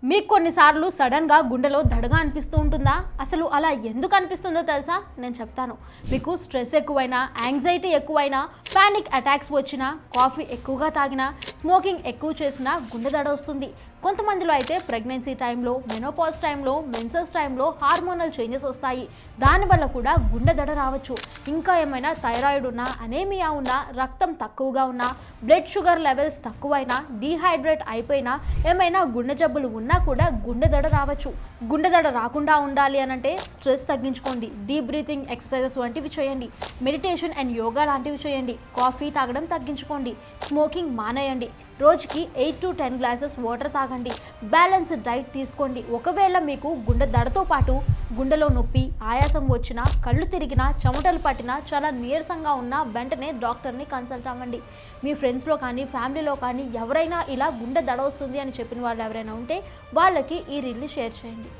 మీకు కొన్నిసార్లు సడన్గా గుండెలో దడగా అనిపిస్తూ ఉంటుందా? అసలు అలా ఎందుకు అనిపిస్తుందో తెలుసా? నేను చెప్తాను. మీకు స్ట్రెస్ ఎక్కువైనా, యాంగ్జైటీ ఎక్కువైనా, పానిక్ అటాక్స్ వచ్చినా, కాఫీ ఎక్కువగా తాగినా, స్మోకింగ్ ఎక్కువ చేసినా గుండె దడ వస్తుంది. కొంతమందిలో అయితే ప్రెగ్నెన్సీ టైంలో, మెనోపాజ్ టైంలో, మెన్సెస్ టైంలో హార్మోనల్ చేంజెస్ వస్తాయి. దానివల్ల కూడా గుండె దడ రావచ్చు. ఇంకా ఏమైనా థైరాయిడ్ ఉన్నా, అనేమియా ఉన్నా, రక్తం తక్కువగా ఉన్నా, బ్లడ్ షుగర్ లెవెల్స్ తక్కువైనా, డీహైడ్రేట్ అయిపోయినా, ఏమైనా గుండె జబ్బులు ఉన్నా కూడా గుండె దడ రావచ్చు. గుండె దడ రాకుండా ఉండాలి అనంటే స్ట్రెస్ తగ్గించుకోండి, డీప్ బ్రీతింగ్ ఎక్సర్సైజెస్ వంటివి చేయండి, మెడిటేషన్ అండ్ యోగా లాంటివి చేయండి, కాఫీ తాగడం తగ్గించుకోండి, స్మోకింగ్ మానేయండి, రోజుకి 8 to 10 గ్లాసెస్ వాటర్ తాగండి, బ్యాలెన్స్డ్ డైట్ తీసుకోండి. ఒకవేళ మీకు గుండె దడతో పాటు గుండెలో నొప్పి, ఆయాసం వచ్చినా, కళ్ళు తిరిగినా, చెమటలు పట్టినా, చాలా నీరసంగా ఉన్నా వెంటనే డాక్టర్ని కన్సల్ట్ అవ్వండి. మీ ఫ్రెండ్స్లో కానీ, ఫ్యామిలీలో కానీ ఎవరైనా ఇలా గుండె దడ వస్తుంది అని చెప్పిన వాళ్ళు ఎవరైనా ఉంటే వాళ్ళకి ఈ రీల్ని షేర్ చేయండి.